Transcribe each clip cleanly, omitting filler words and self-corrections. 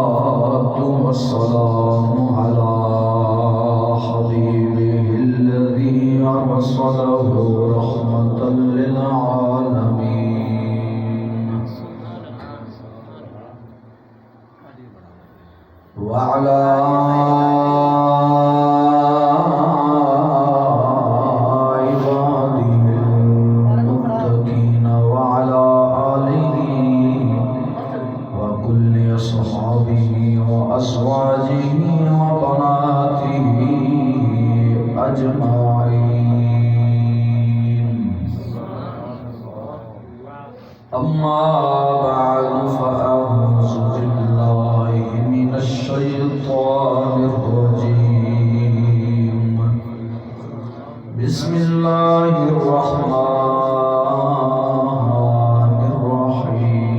والصلاة والسلام على حبيبه الذي أرسله رحمة للعالمين وعلى أزواجه وبناته أجمعين أما بعد فأعوذ بالله من الشيطان الرجيم بسم الله الرحمن الرحيم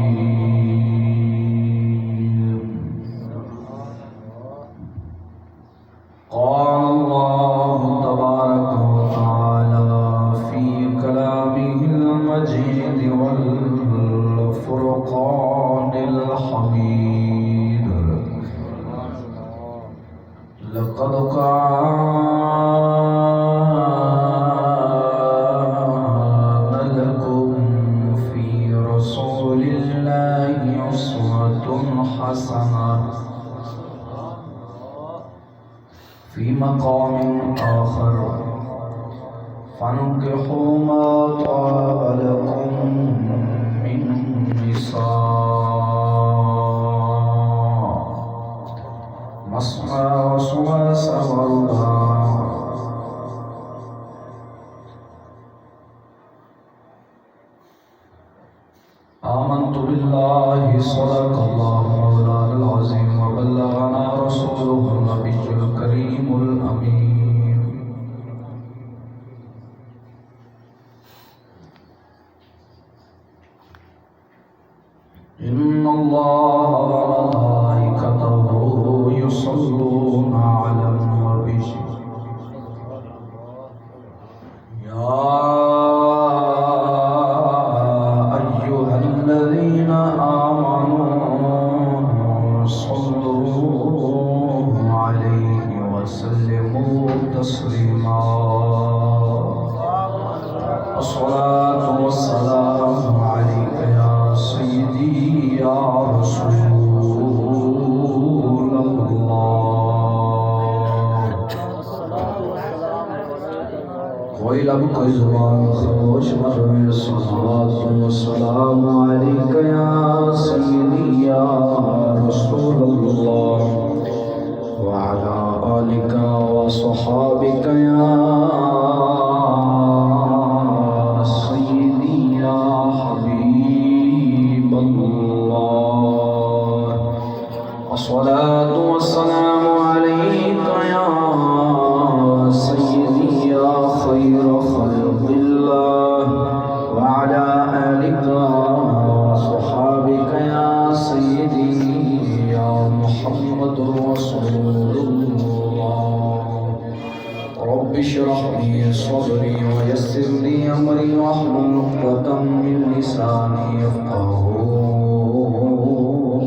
قال الله تبارك وتعالى في كلامه المجيد والفرقان الحميد لقد كان لكم في رسول الله أسوة حسنة في مقام آخر فانكحوا ما طاب لكم من النساء مثنى وثلاث ورباع آمنت بالله صدق الله مولانا العظيم وبلغنا رسوله النبي الكريم الأمين إن الله وملائكته يصلون على النبي يا أيها الذين آمنوا صلوا عليه وسلموا تسليما الصلاة والسلام عليك يا سيدي يا رسول الله کوئی لب کوئی زبان خاموش مرمے الصلاة والسلام عليك يا سيدي يا رسول الله وعلى آلك وصحابك يا سيدي يا حبيب الله الصلاة والسلام عليك يا سيدي يا خير خلق الله وعلى آلك وصحابك يا سيدي يا محمد رسول الله رب اشرح لي صدري ويسر لي أمري واحلل عقدة من لساني يفقهوا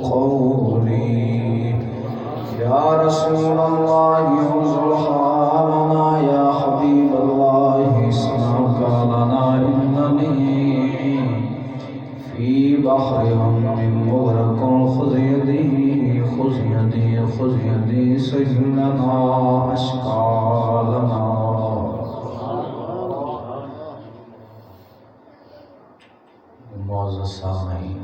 قولي يا رسول الله انظر حالنا يا حبيب الله اسمعك لنا إنني في بحر من مغرق خذ يدي خذ يدي خذ يدي سجل لنا أشكالنا معزز سامعین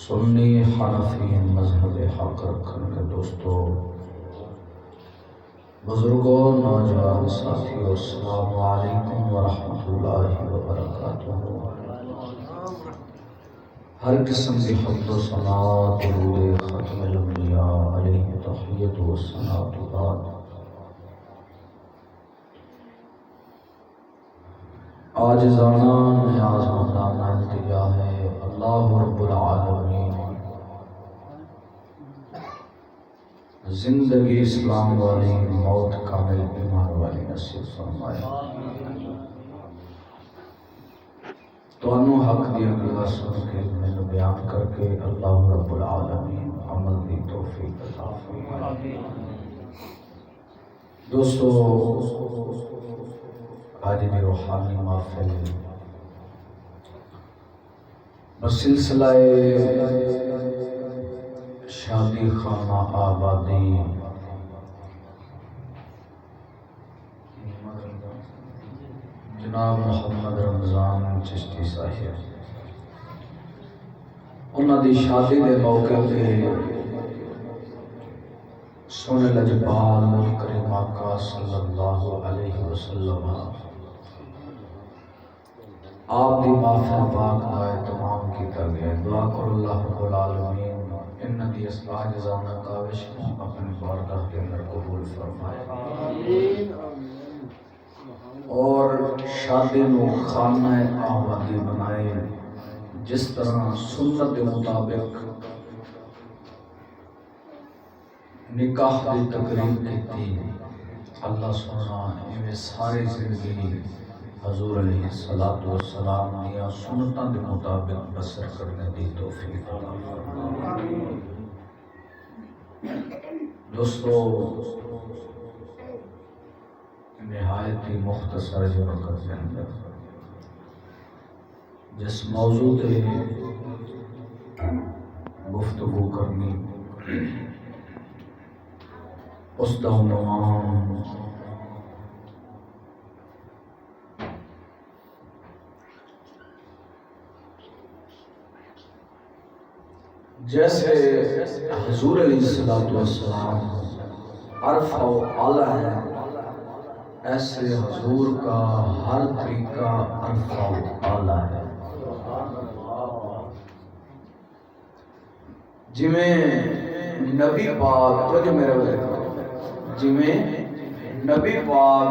سنی حنفی مذہب حق رکھنے کے دوستو بزرگوں نوجوان ساتھیو السلام علیکم ورحمۃ اللہ وبرکاتہ ہر قسم کی حمد و ثنا درود ختم الانبیاء علیہ تحیت و ثنا بعد عاجزانہ نیاز مندانہ التجا ہے اللہ رب العالمین زندگی اسلام والی، موت کامل ایمان والی نصیب فرمائے۔ تانوں حق دیا گلا سن کے میں بیان کر کے اللہ رب العالمین عمل کی توفیق عطا فرمائے۔ دوستو، آج کی روحانی محفل بسلسلہ شادی خانہ آبادی جناب محمد رمضان چشتی صاحب انہاں دی شادی دے موقع پہ سونے لجپال کریم آقا صلی اللہ علیہ وسلم آپ دی محفل پاک کا اہتمام کیتا گیا۔ دعا کرو اللہ رب العالمین ان دی اصلاح جزانا کاوش اپنے بارگاہ کے اندر قبول فرمائے اور شادی نو خانہ آبادی بنائے، جس طرح سنت کے مطابق نکاح کی تقریب کی اللہ سونا ایویں ساری زندگی حضور علیہ الصلوۃ والسلام یا سنتوں کے مطابق بسر کرنے کی توفیق عطا فرمائے۔ دوستو، نہایت ہی مختصر جو وقت کے اندر جس موضوع پہ گفتگو کرنی اس کا عنوان جیسے حضور علیہ الصلوۃ والسلام عرف و اعلیٰ ہے، ایسے حضور کا ہر طریقہ عرف و اعلیٰ ہے۔ جویں نبی پاک تو جو میرے نبی پاک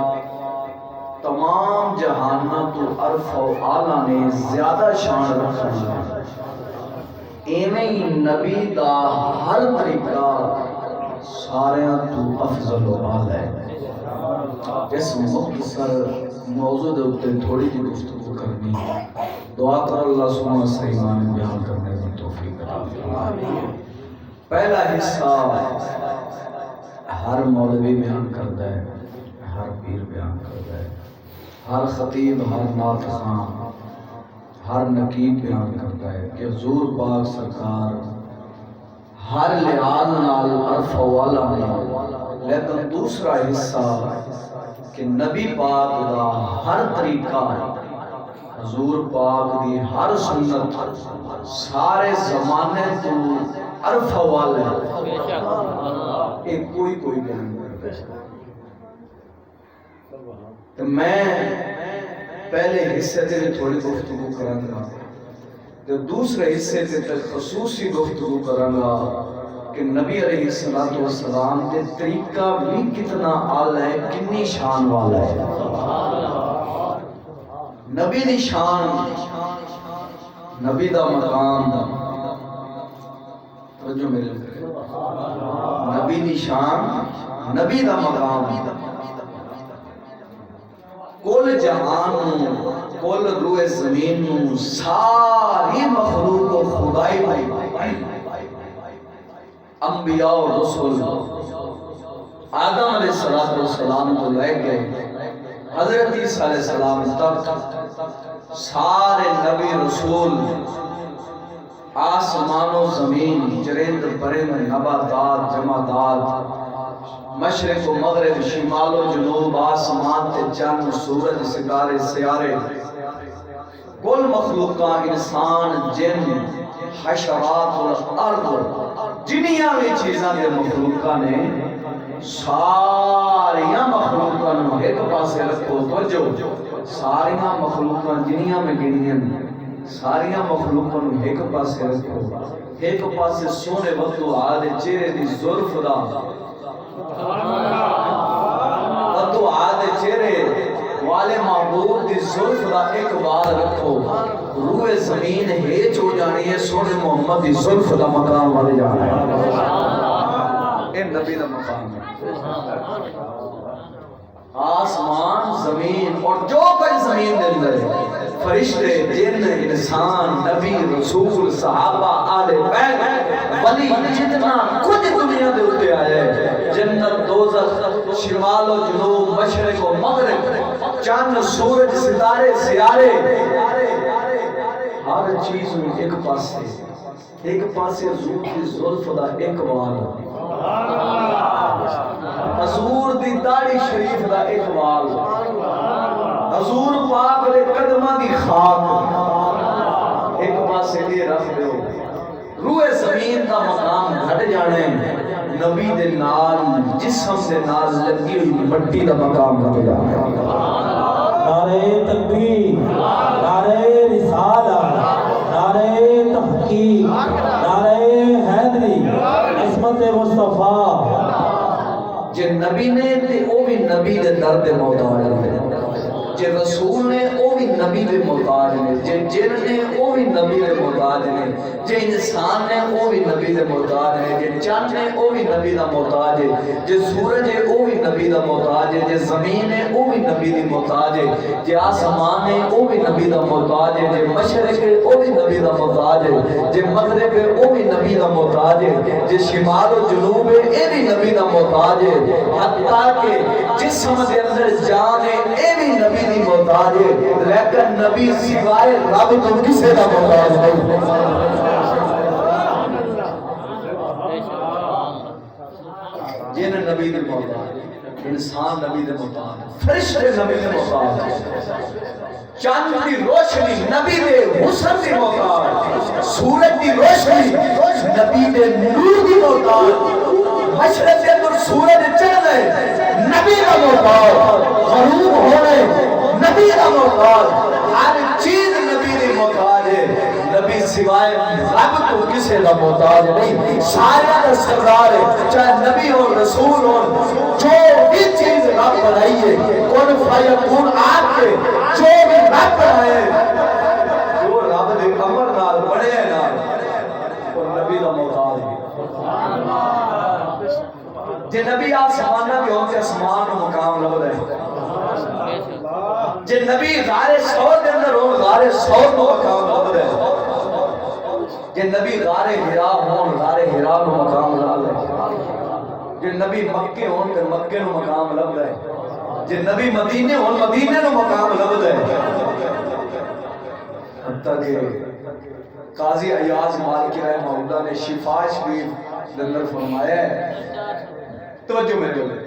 تمام جہانہ تو عرف و اعلیٰ نے زیادہ شان رکھا ہے، ایویں ہی نبی دا ہر طریقہ سارے تو افضل و اعلیٰ ہے۔ اس مختصر موضوع دے تھوڑی جی گفتگو کرنی، دعا کر اللہ سبحانہ سے ایمان بیان کرنے کی توفیق عطا فرمائے۔ پہلا حصہ ہر مولوی بیان کرتا ہے، ہر پیر بیان کرتا ہے، ہر خطیب، ہر نعت خواں، ہر نقیب بیان کرتا ہے کہ حضور پاک سرکار ہر لحاظ نال عرف و اعلیٰ ہے، لیکن دوسرا حصہ کہ نبی پاک دا ہر طریقہ، حضور پاک دی ہر سنت سارے زمانے تو عرف و اعلیٰ ہے، ایک کوئی بیان کرتا ہے۔ تو میں پہلے حصے سے تھوڑی گفتگو کروں گا، تو دوسرے حصے سے خصوصی گفتگو کروں گا کہ نبی علیہ الصلوۃ والسلام کے طریقہ بھی کتنا اعلیٰ ہے، کتنی شان والا ہے۔ نبی دی شان، نبی دا مقام، توجہ میرے لئے، نبی دی شان، نبی دا مقام کل جہان، کل روئے زمین، ساری مخلوق و خدائی بھائی، انبیاء و رسول، آدم علیہ السلام کو لے گئے حضرت عیسیٰ علیہ السلام تک سارے نبی رسول، آسمان و زمین، چرند پرند، نباتات، جمادات، مشرق و مغرب، شمال و جنوب، آسمان تے چند، سورج، ستارے، سیارے، کل مخلوقہ، انسان، جن، حشرات والارض، جنیاں بھی چیزاں دے مخلوقہ نے ساریاں مخلوقہ نے ایک پاسے رکھو، توجہ، ساریاں مخلوقہ جنیاں میں گنیاں ساریاں مخلوقہ نے ایک پاسے رکھو، ایک پاسے سونے وقت آدھے چہرے دی ظلف دا تو آدھے چہرے والے معبود دی ظلف دا ایک بار رکھو، روح زمین ہیچ ہو جانی ہے، سونے محمد دی ظلف دا مقام والے جانا ہے۔ اے نبی دا مقام ہے آسمان زمین اور جو کوئی زمین دے اندر ہے فرشتے جن انسان نبی رسول صحابہ آل بیت ولی جتنا کچھ دنیا دے اٹھے آئے جنت دوزخ شمال و جنوب مشرق و مغرب چاند سورج ستارے سیارے ہر چیز میں ایک پاسے حضور کی زلف دا ایک وال حضور دی داڑھی شریف دا ایک وال حضور پاک دے قدمہ دی خاک ایک پاسے لئے رکھ دے روح زمین دا مقام گھٹ جانے نبی دے نال جسم دے نال لگی ہوئی مٹی دا مقام گھٹ جانے نعرہ تکبیر نعرہ رسالہ نعرہ تحقیق نعرہ حیدری عصمت مصطفیٰ جے نبی نے تے او بھی نبی دے درد محتاج نے جے رسول نے او بھی نبی دے محتاج نے جے جن نے او بھی نبی دے محتاج نے جے انسان نے او بھی نبی دے محتاج نے جے چاند نے او بھی نبی دا محتاج ہے جے سورج ہے او بھی نبی دا محتاج ہے جے زمین ہے او بھی نبی دی محتاج ہے جے آسمان ہے او بھی نبی دا محتاج ہے جے مشرق ہے او بھی نبی دا محتاج ہے جے مغرب ہے او بھی نبی دا محتاج ہے جے شمال و جنوب ہے اے بھی نبی دا محتاج ہے حتیٰ کہ جسم دے اندر جان ہے اے بھی نبی دی محتاج ہے لیکن نبی سوائے رب تو کسے دا محتاج نہیں جن نبی دے محتاج انسان نبی دے محتاج فرشتے نبی دے محتاج چاند دی روشنی نبی دے حسن دی محتاج سورج دی روشنی نبی دے نور دی محتاج مشرق دے اندر سورج چڑھ گئے نبی دا محتاج غروب ہونے نبی دا محتاج ہر چیز نبی دی محتاج ہے نبی سوائے رب تو کسے دا محتاج نہیں سارے دا سردار ہے چاہے نبی ہو رسول ہو جو بھی چیز رب بنائی ہے کون فیکون آپ کے جو بھی رب بنائے جو رب دے امر نال بڑے ہیں نال اور نبی دا محتاج ہے جے نبی آسمانہ کے ہوتے اسمان و مقام لگ رہے جے نبی غار سور کے اندر ہو غار سور و مقام لگ رہے جے نبی غار ہرا ہون غار ہرا و مقام لگ رہے جے نبی مکے ہون کے مکے و مقام لگ رہے جے نبی مدینے ہون مدینے و مقام لگ رہے حتیٰ کہ قاضی عیاض مالکی رحمہ اللہ نے شفا شریف اندر فرمایا ہے توجہ میرے لئے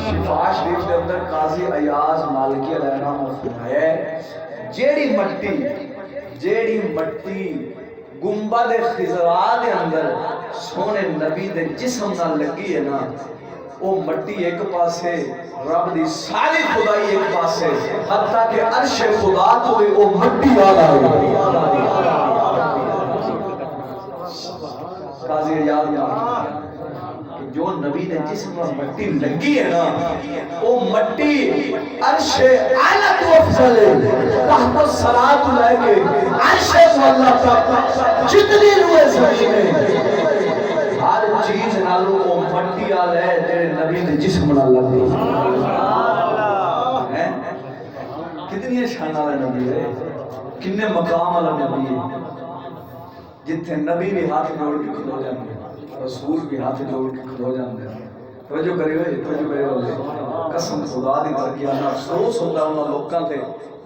شفا شریف کے اندر قاضی عیاض مالکی رحمہ اللہ فرمایا ہے جیڑی مٹی گنبد خضرا دے اندر سونے نبی دے جسم نہ لگی ہے نا وہ مٹی ایک پاسے رب دی ساری خدائی ایک پاسے حتیٰ کہ عرش خدا تو وہ مٹی یاد آئے قاضی عیاض جو نبی نے جسم میں مٹی لگی ہے نا وہ مٹی عرش اعلیٰ تو افضل ہے تحت الصلاۃ لے کے عرش اللہ تک جتنی روح زمین ہے ہر چیز نالوں وہ مٹی آل ہے تیرے نبی نے جسم نہ لگی کتنی شان والا نبی ہے کتنے مقام والا نبی ہے جتنے نبی بھی ہاتھ جوڑ کے کھلو جاتے ہیں رسول بھی ہاتھ جوڑ کے کھلو جاتے ہیں توجہ کرے ہوئے قسم خدا دی کر کے آنا افسوس ہوتا ہے انہوں لوکاں تھے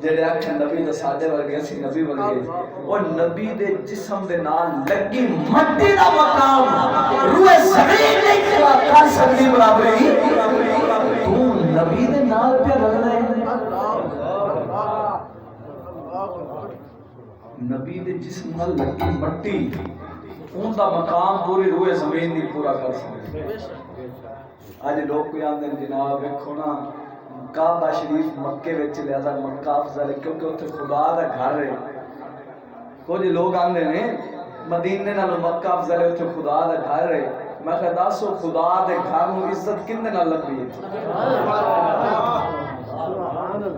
جڑے آکھیں نبی دا ساڈے ورگے سی نبی ورگے اور نبی دے جسم دے نال لگی مٹی دا مقام روح زمین نہیں کر سکتی برابری تو نبی دے نال پہ رکھنا ہے نبی دے جسم نال لگی مٹی ان دا مقام پوری روح زمین نہیں پورا کر سکتے آج لوگ کوئی آندے جناب ویکھو نا کعبہ شریف مکے وچ لہذا مکہ افضل ہے کیونکہ اتنے خدا دا گھر ہے کچھ لوگ آندے نے مدینے نال مکہ افضل ہے اتنے خدا دا گھر ہے میں کہا داسو خدا دے گھر نو عزت کندے نال لبھی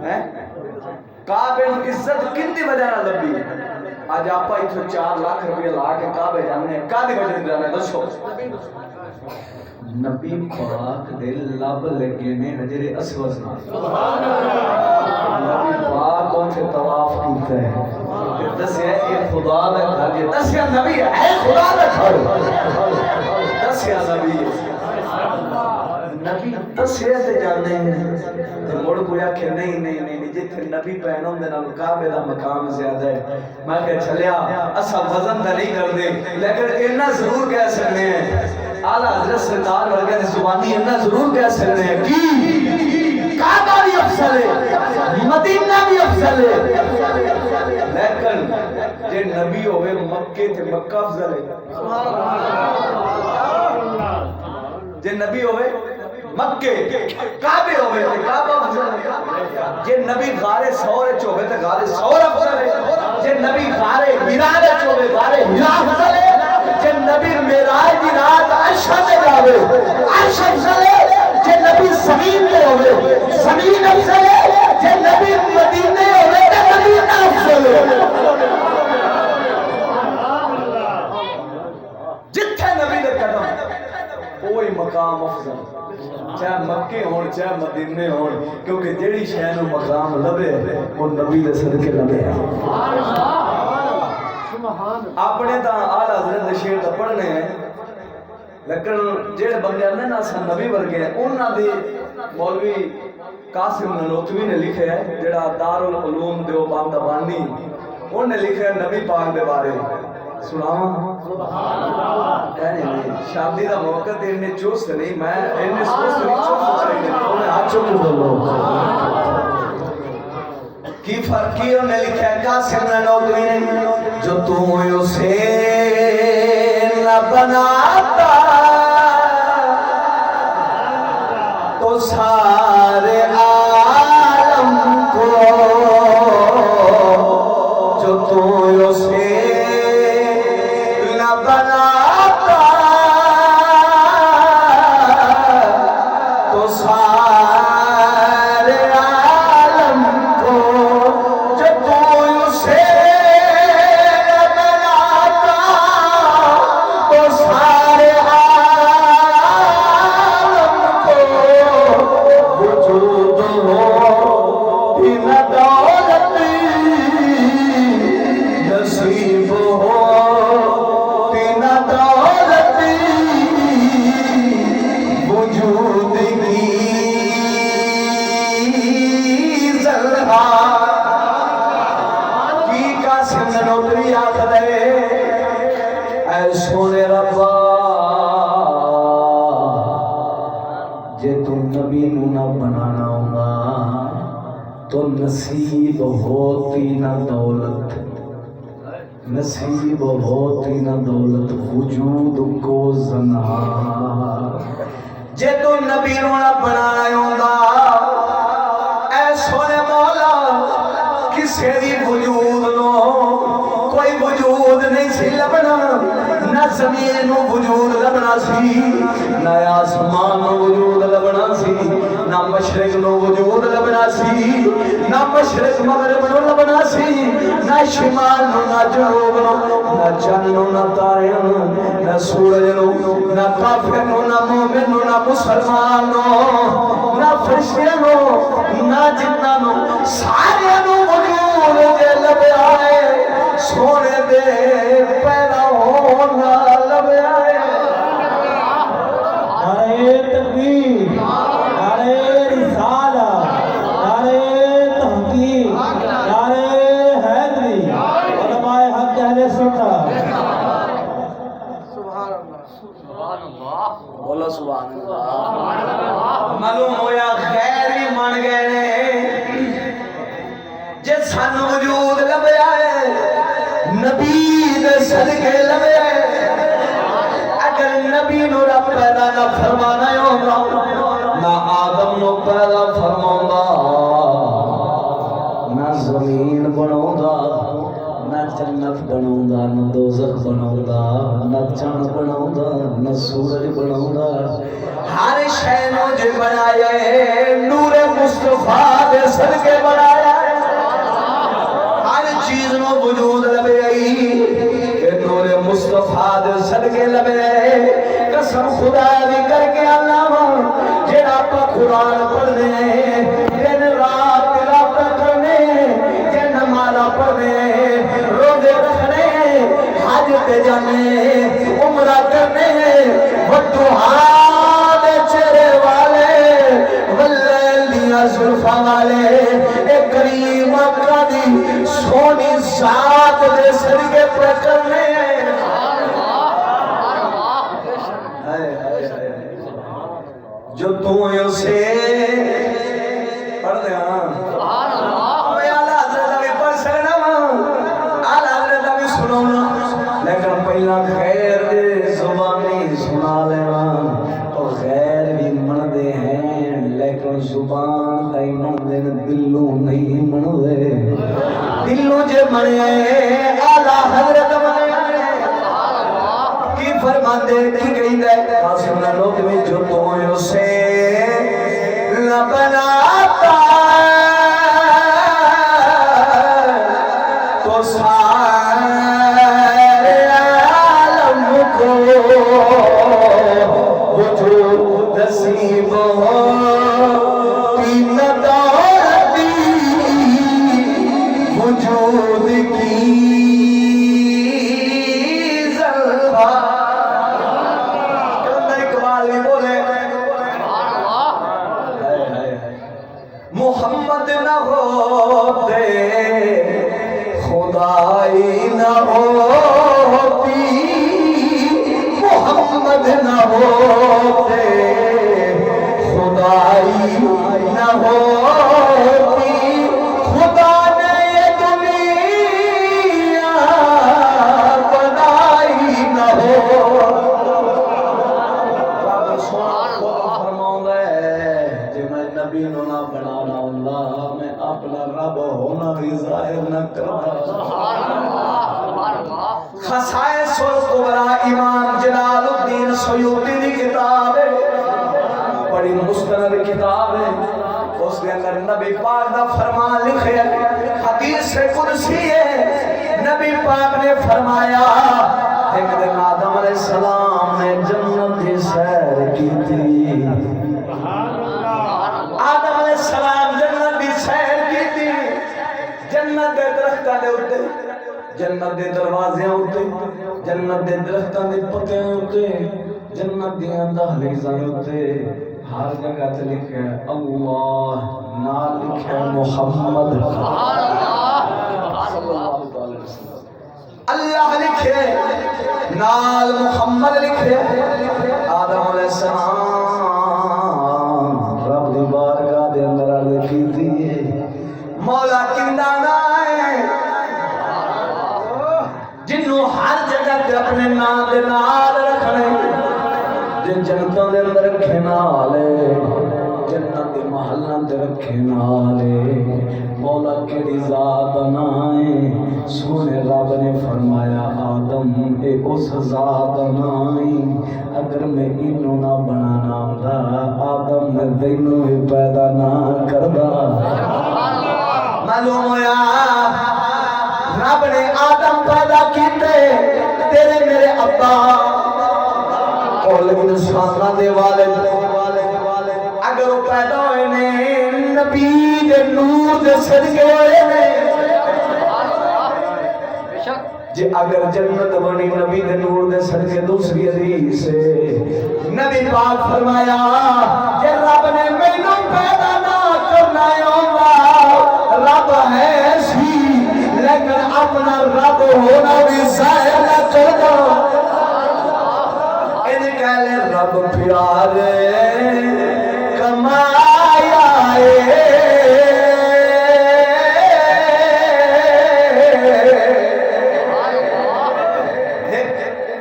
ہے کعبے نو عزت کندی وجہ نال لبھی آج آپ اتھو 4 لاکھ روپے لا کے کعبے جانے ہیں کعبے وجہ جانے ہیں دسو نبی پاک دے لب لگے نے حجر اسود نبی پاک ان سے طواف کیتا ہے دسیا اے خدا دا گھر ہے دسیا نبی ہے اے خدا دا گھر دسیا نبی نبی دسیا تے جانے ہیں تے مڑ کوئی آکھے نہیں جتھے نبی پہنوں دے نال کعبے دا مقام زیادہ ہے میں کہ چلیا اسا وزن تے نہیں کر دے لیکن اتنا ضرور کہہ سکتے ہیں اعلیٰ حضرت سرکار ورگے نے زبانی اتنا ضرور کہہ سکتے ہیں کہ کعبہ بھی افضل ہے مدینہ بھی افضل ہے لیکن جے نبی ہوئے مکے تے مکہ افضل ہے جے نبی ہوئے مکے کعبے ہوئے تے کعبہ افضل ہے جے نبی غارِ ثور وچ ہوئے تے غارِ ثور افضل ہے جے نبی غارِ ہرا وچ ہوئے غارِ ہرا افضل ہے جے نبی معراج دی رات عرش تے جاوے عرش افضل ہے جے نبی زمین تے ہوئے زمین افضل ہے جے نبی مدینے ہوئے تے مدینہ افضل ہے جتھے نبی دے قدم کوئی مقام افضل چاہے مکے ہون چاہے مدینے ہون کیونکہ جیڑی شے نو مقام لبے وہ نبی دے صدقے لبے اپنے تا آل حضرت دے شعر تے پڑھنے ہیں لیکن جیڑے بندے نے نا سن نبی ورگے ہیں انہاں دی مولوی قاسم ننوتوی نے لکھے ہے جیڑا دارالعلوم دیوبند بانی انہوں نے لکھے ہے نبی پاک دے بارے سناواں شادی دا موقع تے انہیں چوست نہیں میں انہیں سوست نہیں چوست چاہیے انہیں ہاتھ چوک بولو کی فرقی انہیں لکھا ہے قاسم ننوتوی نے جو تم اسے نہ بناتا تو سارے عالم کو جو تم اسے نہ بناتا تو سارے عالم کو جو تم اسے نہ بناتا تو سارے عالم کو وجود ہو بنا دولتی نصیب ہو بنا دولتی وجود کی زلہار کی قاسم ننوتوی آخر ہے اے سونے ربا جے تم نبی نو نہ بنانا ہوگا تو نصیب ہوتی نہ دولت نصیب ہوتی نہ دولت وجود کو زنہار جے تو نبی نو نہ بنانا ہوگا اے سونے مولا کسے بھی وجود نو کوئی وجود نہیں سی لبنا نہ زمین نو وجود لبنا سی نہ آسمان نو وجود لبنا سی نہ مشرق نو وجود لبنا سی نہ مشرق مغرب نو لبنا سی نہ شمال نو نہ جنوب نو نہ چند نو نہ تارے نو نہ سورج نو نہ کافر نو نہ مومن نو نہ مسلمان نو نہ فرشتے نو نہ جنہ نو سارے نو وجود دے لبے آئے سونے دے پیدا ہونا لبے آئے نعرہ تکبیر نعرہ رسالہ نعرہ تحقیق نعرہ حیدری علماء حق اہل سنت بولو سبحان اللہ معلوم ہویا خیر بھی من گئے نے جے سن وجود لبے آئے نبی دے صدقے لبے آئے اگر نبی نو رب پیدا نہ فرمانا ہوگا نہ آدم نو پیدا فرماؤں نہ زمین بناؤں نہ جنت بناؤں نہ دوزخ بناؤں نہ چند بناؤں نہ سورج بناؤں ہر شے نو جے بنایا ہے نور مصطفیٰ دے صدقے بنایا ہے ہر چیز نو وجود لبے آئی کے لبے قسم خدا دی کر کے اللہ جڑا پا قرآن پڑھنے دن رات تلاوت کرنے تے نمازاں پڑھنے روزے رکھنے حج تے جانے عمرہ کرنے وضحیٰ دے چہرے والے واللیل دیاں زلفاں والے اے کریم آقا دی سونی ذات دے صدقے پہ کرنے جو تو اسے پڑھ دے میں اعلیٰ حضرت بھی پڑھ سکنا اعلیٰ حضرت بھی سنونا لیکن پہلا خیر دے زبانی سنا لینا تو خیر بھی من دے ہیں لیکن زبان تائی من دے دلوں نہیں من دے دلوں جے منے اعلیٰ حضرت منے کی فرماندے کی گئی دے آسمنا لوگ میں جو تو اسے نہ بناتا تو سارے عالم کو وجود نصیب ہوتی نہ دولتی وجود کی محمد نہ ہوتے خدائی نہ ہوتی محمد نہ ہوتے خدائی نہ ہوتی خدا نے یہ دنیا بنائی نہ ہوتی نبی نو نہ بنانا اللہ میں اپنا رب ہونا بھی ظاہر نہ کرنا خصائص الکبریٰ امام جلال الدین سیوطی دی کتاب ہے بڑی مستند کتاب ہے اس کے اندر نبی پاک دا فرمان لکھے حدیث قدسی ہے نبی پاک نے فرمایا ایک دن آدم علیہ السلام نے جنت کی سیر کی تھی آدم علیہ السلام جنت دی سیر کی تھی جنت دے درختاں دے اوتے جنت دے دروازے اوتے جنت دے درختاں دے پتے اوتے جنت دیاں دہلیزاں اوتے ہر جگہ تے لکھیا ہے اللہ نال لکھیا ہے محمد اللہ لکھے نال محمد لکھے آدم علیہ السلام رب دی بارگاہ دے اندر عرض کی تھی مولا کندہ نائے جنہوں ہر جگہ تے اپنے نام دے نال رکھنے جن جنتوں دے اندر رکھے نالے جنت دے محلہ دے رکھے نالے مولا کیڑی ذات نائے سونے رب نے فرمایا آدم اے اس ذات نائے اگر میں انہوں نہ بنانا دا آدم نے دینوں ہی پیدا نہ کردہ معلوم ہویا رب نے آدم پیدا کیتے تیرے میرے ابا کول انسانہ دے والد اگر وہ پیدا ہوئے نے نبی دے نور دے صدقے ہوئے نے جی اگر جنت بنی نبی دے نور دے صدقے دوسری حدیث سے نبی پاک فرمایا کہ رب نے مینوں پیدا نہ کرنا ہوگا رب ہے سی لیکن اپنا رب ہونا بھی ظاہر نہ کرنا ان کہلے رب پیارے کمایا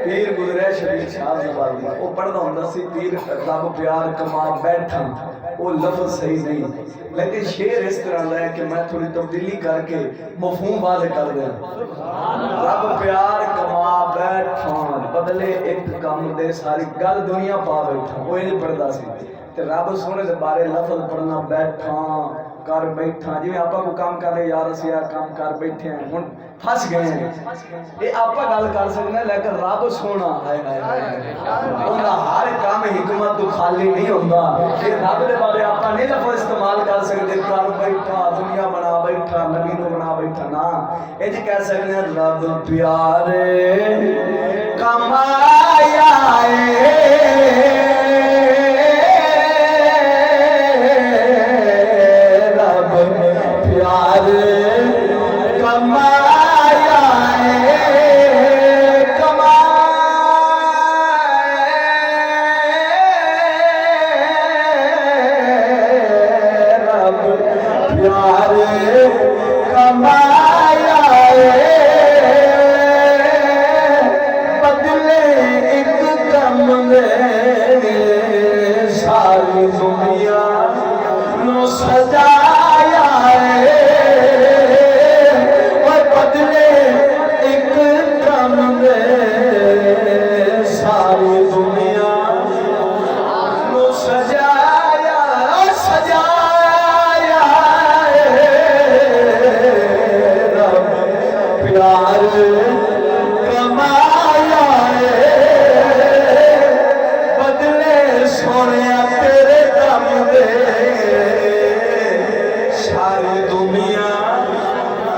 پیر گزرے شبیر شاہ زبانی وہ پڑھنا ہوندہ سی پیر رب پیار کما بیٹھا وہ لفظ صحیح نہیں لیکن شعر اس طرح ہے کہ میں تھوڑی تبدیلی کر کے مفہوم واضح کر دیا رب پیار کما بیٹھا بدلے ایک کام دے ساری گل دنیا پا بیٹھا وہ نہیں پڑھتا سی تے رب سونے دے بارے لفظ پڑھنا بیٹھا کر بیٹھا جی آپ کو کام کر رہے یار اسی کام کر بیٹھے ہیں ہن پھس گئے ہیں یہ آپ گل کر سکتے ہیں لیکن رب سونا انہاں ہر کام حکمت تو خالی نہیں ہوندا یہ رب دے بارے آپ نہیں لفظ استعمال کر سکتے کر بیٹھا دنیا بنا بیٹھا نبی نو بنا بیٹھا نا یہ جی کہہ سکتے ہیں رب پیارے کمایا رب پیارے کمایا رب پیارے کمایا بدلے ایک کم دے ساری دنیا نو سجایا اور بدلے ایک کم دے ساری دنیا نو سجایا سجایا رب پیار کمایا بدلے سونے تیرے کم دے ساری دنیا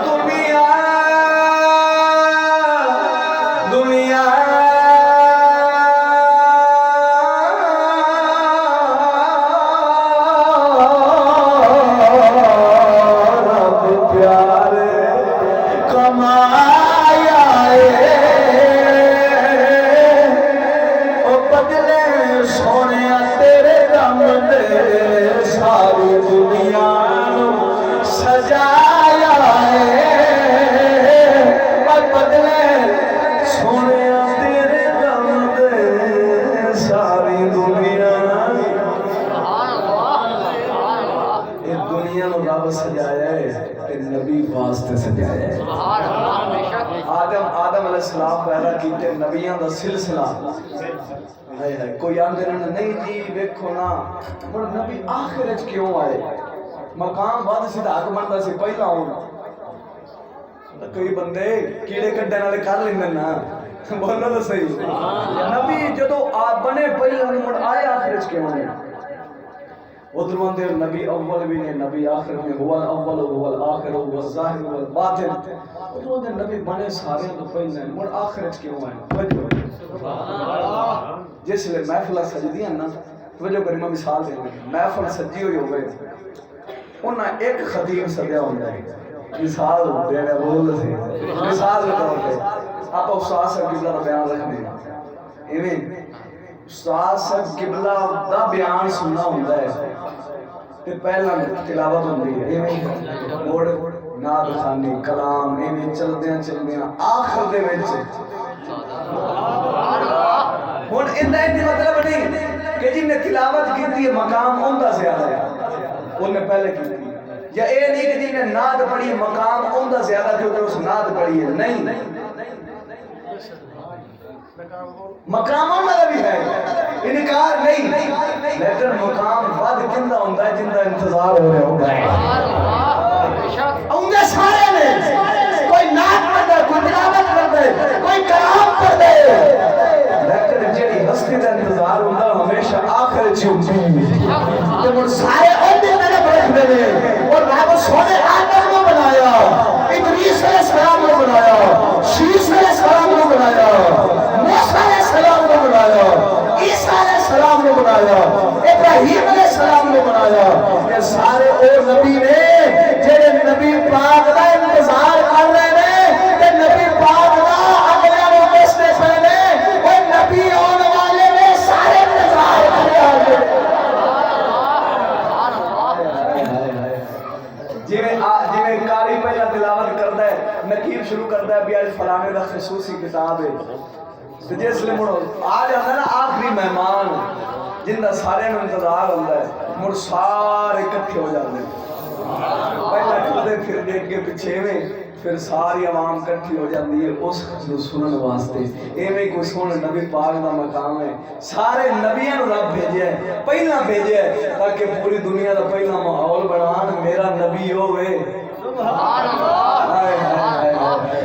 دنیا دنیا رب پیار کمایا او بدلے سونے تیرے کم دے ساری دنیا نو سجایا اور بدلے سونے تیرے کم دے ساری دنیا یہ دنیا نو رب سجایا ہے تے نبی واسطے سجایا ہے آدم علیہ السلام پیدا کیتے نبیاں دا سلسلہ کوئی آندے نہیں جی ویکھو نا مڑ نبی آخر وچ کیوں آئے مقام بعد سیدھا حق بندا سی پہلا ہونا کوئی بندے کیڑے کڈن والے کر لیندے نا بولو تو صحیح نبی جدو بنے پہلا مڑ آئے آخر وچ کیوں آئے ادھر مندے نبی اول بھی نے نبی آخر میں هو الاول هو الاخر هو الظاہر هو الباطن ادھر مندے نبی بنے سارے تو پہلے مڑ آخر وچ کیوں آئے جس لئے محفل سجدیاں نا توجہ کری میں مثال دیں محفل سجی ہوئی ہو گئے انہاں ایک خطیب سجا ہوندہ ہے مثال دینے بول سے مثال بطور پہ آپ استاد صاحب قبلہ کا بیان رکھنے ایمین استاد صاحب قبلہ دا بیان سننا ہوندہ ہے کہ پہلا تلاوت ہوندی ہے ایمین موڑ ناد خانی کلام ایمین چل دیاں آخر دے ویچے ہون اندہ مطلب نہیں کہ جن نے تلاوت کی تھی مقام اندہ سے آ رہا ہے انہوں نے پہلے کی تھی یا اے نہیں کہ جن نے ناد پڑھی مقام اندہ سے آ رہا کیونکہ اس ناد پڑھی ہے نہیں مقام اندہ بھی ہے انکار نہیں لیکن مقام وعد کندہ ہوندہ ہے جندہ انتظار ہو رہے ہوندہ ہے اندہ سارے میں کوئی ناد پڑھ دے کوئی تلاوت پڑھ دے کوئی کلام پڑھ دے لیکن جیڑی ہستی دا انتظار ہوندہ ہمیشہ آخر چیوٹی کہ وہ سارے اندے میں نے برکھ دے دے اور رب سونے آدم کو بنایا ادریس علیہ السلام کو بنایا شیس علیہ السلام کو بنایا موسیٰ علیہ السلام کو بنایا عیسیٰ علیہ السلام کو بنایا ابراہیم علیہ السلام کو بنایا یہ سارے اور نبی نے جیڑے نبی پاک دا انتظار کر رہے ہیں کہ نبی پاک دا اگلے وہ دستے پہلے وہ نبی آنے والے نے سارے انتظار کر رہے ہیں جویں کاری پہلا تلاوت کرتا ہے نقیب شروع کرتا ہے بھی آج فلانے دا خصوصی کتاب ہے جس لئے مڑو آج آتا ہے نا آخری مہمان جن دا سارے میں انتظار ہوتا ہے مڑ سارے کٹھے ہو جاتے ہیں پہلا کھلے پھر دیکھ کے پیچھے میں پھر ساری عوام کٹھی ہو جاتی ہے اس کو سنن واسطے ایویں کوئی سن نبی پاک دا مقام ہے سارے نبیاں نو رب بھیجیا ہے پہلا بھیجیا ہے تاکہ پوری دنیا دا پہلا ماحول بنان میرا نبی ہوئے سبحان اللہ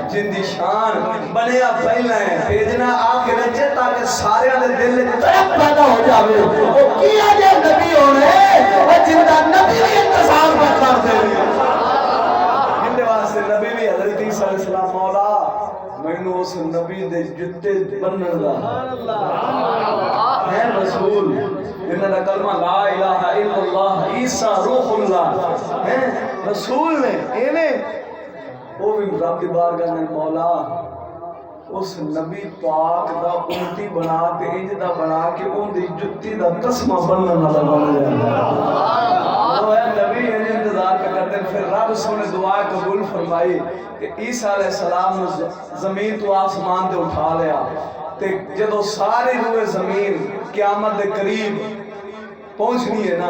جن دی شان بنیا پہلا ہے بھیجنا آخر ہے تاکہ سارے دے دل طرف پیدا ہو جاوے وہ کیا جائے نبی ہونے اور جن دا نبی بھی انتصار پر کر دے جن دے واسطے نبی بھی حضرت عیسیٰ علیہ السلام مولا مینو اس نبی دے جتے بنن دا ہے رسول جنہاں دا کلمہ لا الہ الا اللہ عیسیٰ روح اللہ ہے رسول نے ایویں وہ بھی رب دی بارگاہ میں مولا اس نبی پاک دا امتی بنا کے انج دا بنا کے ان دی جتی دا قسمہ بننے والا بن جائے وہ ہے نبی ہے انتظار کرتے پھر رب سونے دعا قبول فرمائی کہ عیسیٰ علیہ السلام نے زمین تو آسمان دے اٹھا لیا تے جدو ساری روئے زمین قیامت دے قریب پہنچنی ہے نا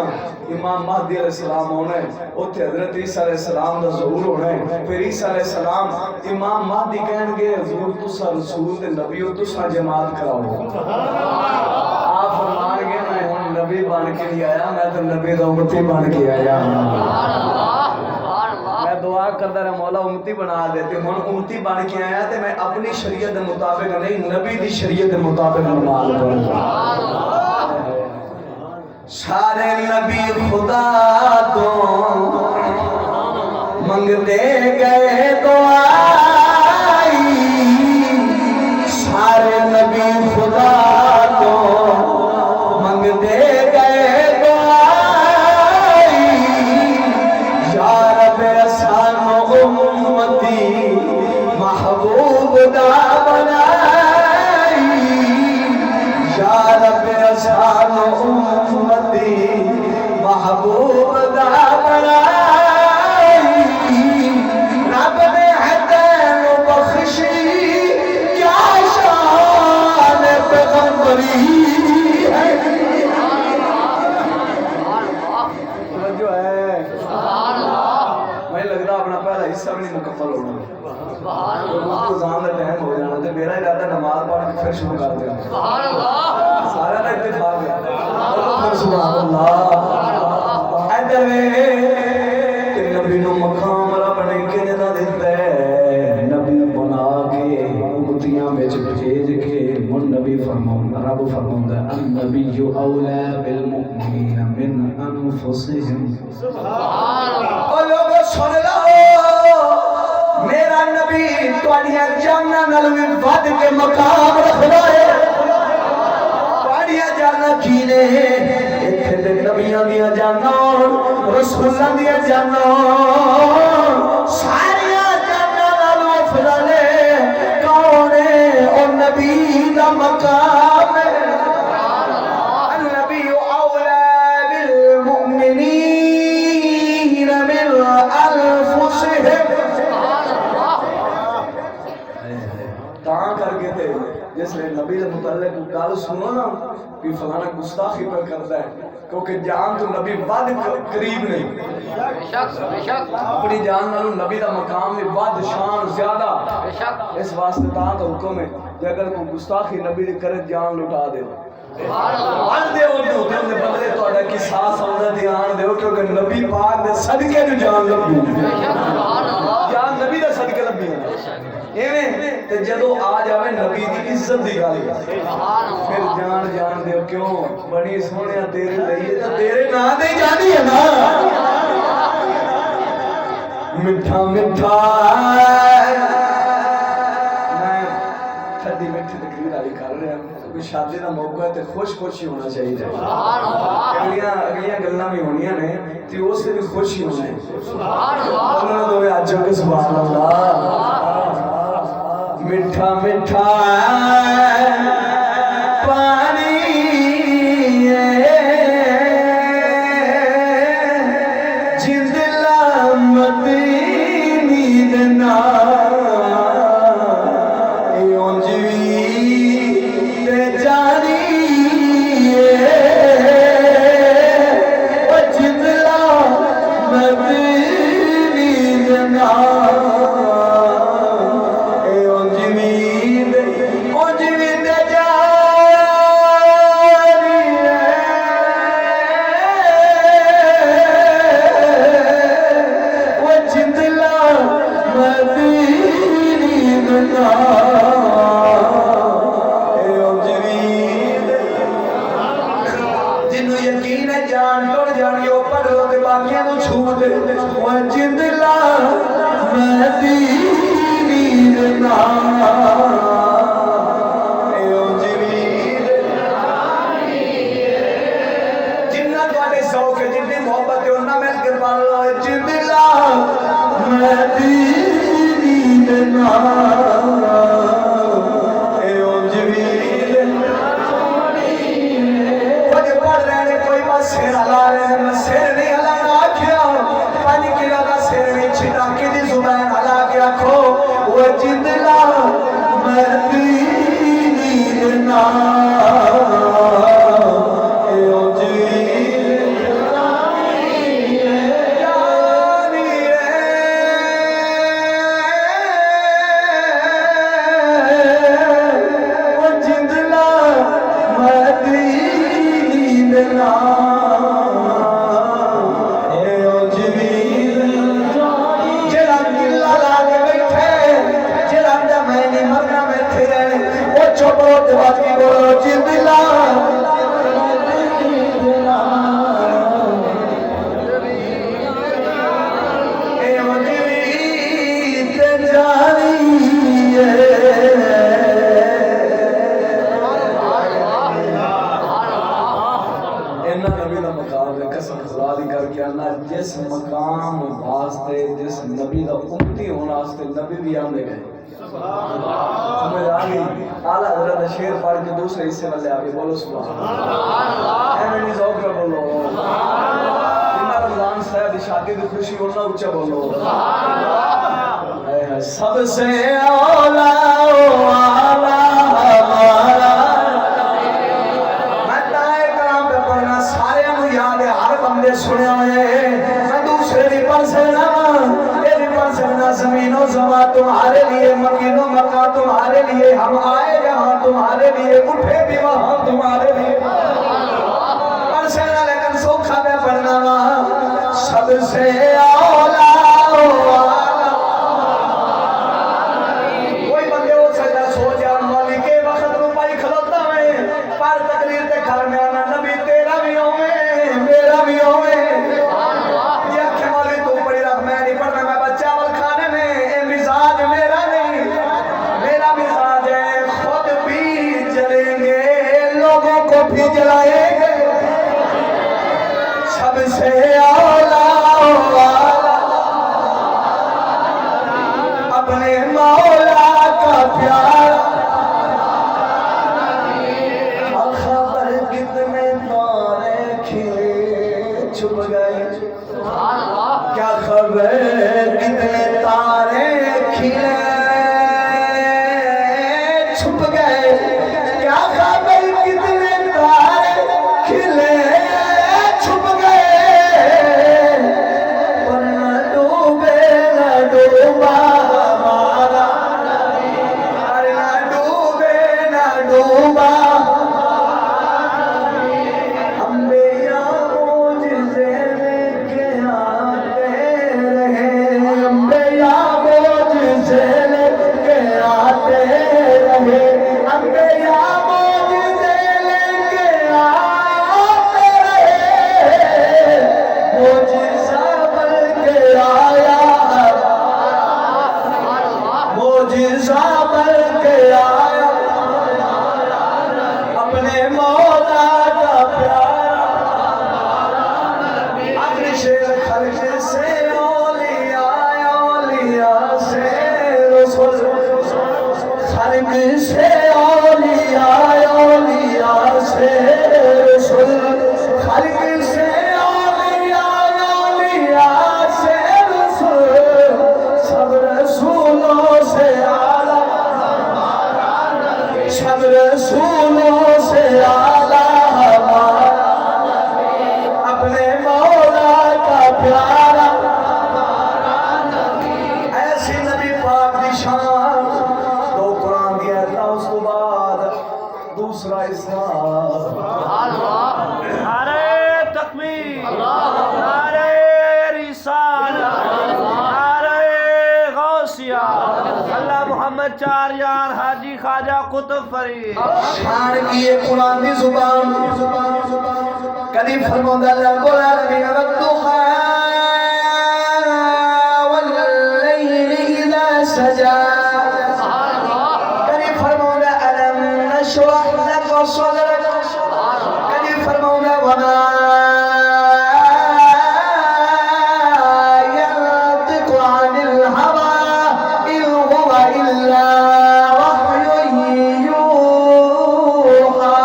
امام مہدی علیہ السلام ہونا ہے اتھے حضرت عیسیٰ علیہ السلام دا ظہور ہونا ہے پھر عیسیٰ علیہ السلام امام مہدی کہن گے حضور تسا رسول دے نبی ہو تسا جماعت کراؤ آپ فرمان گے میں ہوں نبی بن کے نہیں آیا میں تو نبی دا امتی بن کے آیا میں دعا کرتا رہا مولا امتی بنا دیتے ہوں امتی بن کے آیا تے میں اپنی شریعت دے مطابق نہیں نبی دی شریعت دے مطابق نماز پڑھوں سارے نبی خدا تو منگتے گئے دعائی سارے نبی خدا تو منگتے گئے دعائی یا رب احسان امتی محبوب دا بنائی یا رب احسان امتی محبوب دا بنائی رب نے حدین بخشی کیا شان پیغمبری ہے جو ہے میں لگ رہا اپنا پہلا حصہ بھی نہیں مکمل ہونا تو زان کا ٹائم ہو جانا تو میرا ارادہ نماز پڑھ کے پھر شروع کر دیا سارا کا اتفاق ہے سبحان اللہ ادھر کہ نبی نو مقام رب نے کہنا دیتا ہے نبی بنا کے امتیاں وچ بھیج کے من نبی فرماؤں رب فرماؤں النبی اولا بالمؤمنین من انفسهم سبحان اللہ او لوگو سن لو میرا نبی تواڈیاں جاناں نال وی ود کے مقام رکھدا ہے تواڈیاں جاناں کی نے ایتھے تے نبیاں دیاں جاناں رسولاں دیاں جاناں ساریاں جاناں نال افضل کون ہے او نبی دا مقام ہے النبی اولا بالمؤمنین من انفسهم کر کے تھے جس نے نبی کے متعلق گل سنو نا کہ فلانا گستاخی پر کرتا ہے کیونکہ جان تو نبی ود قریب نہیں اپنی جان نالوں نبی دا مقام میں ود شان زیادہ اس واسطے تا تو حکم ہے کہ اگر کوئی گستاخی نبی دے کرے جان لٹا دے ول دے او دے بدلے تہاڈا قصاص ہونا دھیان دیو کیونکہ نبی پاک دے صدقے جو جان لبی جان نبی دا صدقے لبی ایویں تے جدو آ جاوے نبی دی عزت دی گل پھر جان جان دیو کیوں بڑی سونیا تیرے لئیے تے تیرے نا دے جانی ہے نا میٹھا میٹھا میں ٹھڈی میٹھی تقریر والی کر رہا ہوں کوئی شادی دا موقع ہے تے خوش خوش ہی ہونا چاہیے اگلیاں گلاں بھی ہونیاں نے تے اس سے بھی خوش ہی ہونا ہے سبحان اللہ اللہ دو اج کے سبحان اللہ میٹھا میٹھا پانی جند لامت نیند نا اونجوی تے جانی جند لامت جان ٹر جانی وہ پڑھ لو تے باقیاں نو چھوٹ وہ جندلا میں دیوی نام اے او جویر جنہ تواڈے شوق ہے جنی محبت ہے انہاں مل کے پڑھ لو جندلا میں دیوی نام اے او جویر سیر ہلا رہے ہیں میں سیر نہیں ہلانا آکھیا پانی کلا دا سیر نہیں چھٹا کی دی زبان ہلا کے آکھو وہ جندلا میں دینی نام اے او جویر جانی وہ جندلا میں دینی نام جس مقام واسطے جس نبی دا امتی ہونا واسطے نبی بھی آندے گئے سمجھ آگئی اعلیٰ حضرت شیر پڑھ کے دوسرے حصے والے آگے بولو سبحان اللہ اے میری ذوق میں بولو جنہ رمضان صاحب شادی کی خوشی ہونا اچھا بولو سب سے اولا والا ہمارا میں تائے کلام پہ پڑھنا سارے انہوں یاد ہے ہر بندے سنے ہوئے میں دوسرے بھی پڑھ سکنا یہ بھی پڑھ سکنا زمین و زمان تمہارے لیے مکین و مکان تمہارے لیے ہم آئے جہاں تمہارے لیے اٹھے بھی وہاں تمہارے لیے پڑھ سکنا لیکن سوکھا میں پڑھنا سب سے اولا والا کوئی بندے ہو سکتا سوچا مولی کے وقت روپائی کھلوتا میں پر تقریر تے گھر میں آنا نبی تیرا بھی ہوئے میرا بھی ہوئے یہ اکھے مولی تو پڑی رکھ میں نہیں پڑھنا میں بچہ وال کھانے میں اے مزاج میرا نہیں میرا مزاج ہے خود بھی جلیں گے لوگوں کو بھی جلائیں گے سب سے اولا والا اپنے مولا کا پیارا خبر کتنے تارے کھلے چھپ گئے کیا خبر کتنے تارے کھلے چھپ گئے کیا خبر کتنے تارے کھلے چھپ گئے پر نہ ڈوبے نہ ڈوبا ہمارا پر نہ ڈوبے نہ ڈوبا انبیاء معجزے لے کے آتے رہے انبیاء معجزے لے کے آتے رہے انبیاء معجزے لے کے آتے رہے معجزہ بن کے آیا معجزہ بن کے آیا اپنے مولا کا پیارا اپنے شیر خلق سے اولیاء اولیاء سے رسول خلق سے اولیاء اولیاء سے رسول خلق سے اولیاء اولیاء سے رسول سب رسولوں سے اعلیٰ سب رسولوں سے اعلیٰ ہمارا اپنے مولا کا پیارا ایسی نبی پاک دی شان دو قرآن دیا تھا اس کو بعد دوسرا اسلام نعرہ تکبیر نعرہ رسالت نعرہ غوثیہ اللہ محمد چار یار حاجی خواجہ قطب فرید شان کی یہ قرآن دی زبان کدی فرماؤندا رب العالمین والضحى والليل اذا سجى کدی فرماؤندا الم نشرح لك صدرك کدی فرماؤندا وما ينطق عن الهوى ان هو الا وحي يوحى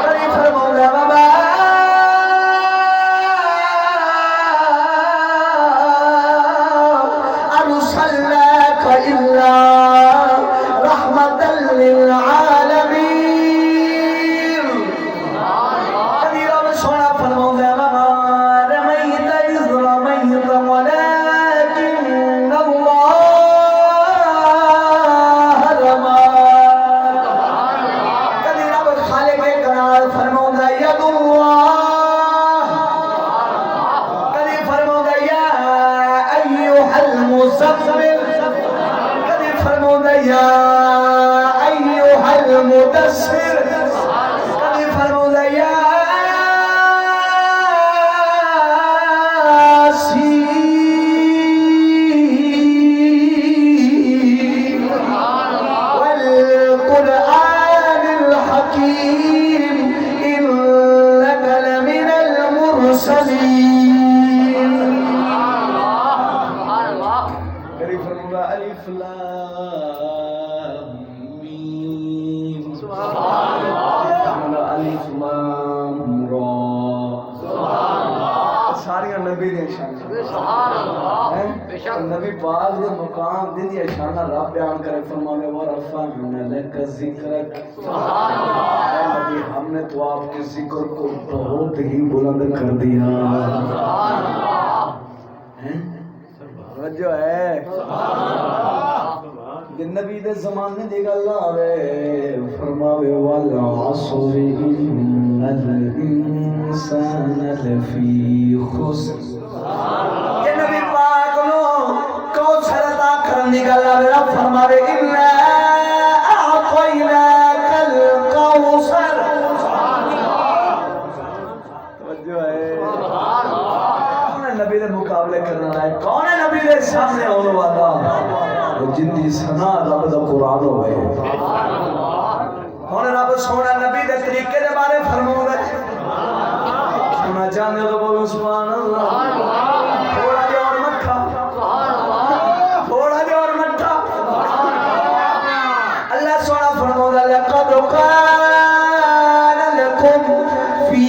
کدی فرماؤندا وما ارسلناك الا رحمة للعالمين کدی رب سونا فرماؤندا وما رميت اذ رميت ولكن الله رمى کدی رب خالق کمال فرماؤندا ید اللہ کدی فرماؤندا یا ایھا المزمل کدی فرماؤندا یا ایھا المدثر کدی فرماؤندا یا یاسین والقرآن الحكيم إنك لمن المرسلين قريب فرمولا ألف لام ميم فرمولا ألف لام را ساری نبی دے شان نبی پاک دے مقام دے دی شان رب بیان کرے فرمانے ورفعنا لک ذکرک اے نبی ہم نے تو آپ کے ذکر کو بہت ہی بلند کر دیا جو ہے یہ نبی دے زمانے دی گل آوے فرماوے والعصر ان الانسان لفی خسر کہ نبی پاک نو کوثر عطا کرن دی گل آوے رب فرماوے انا اعطیناک الکوثر توجہ ہے کون ہے نبی دے مقابلے کرنا ہے کون ہے نبی دے سامنے ہونے والا جن دی ثنا رب دا قرآن ہوئے ہن رب سونا نبی دے طریقے دے بارے فرماؤندا ہے سنا چاہندے ہو تو بولو سبحان اللہ تھوڑا جہا اور مٹھا تھوڑا جہا اور مٹھا اللہ سونا فرماؤندا لقد كان لكم في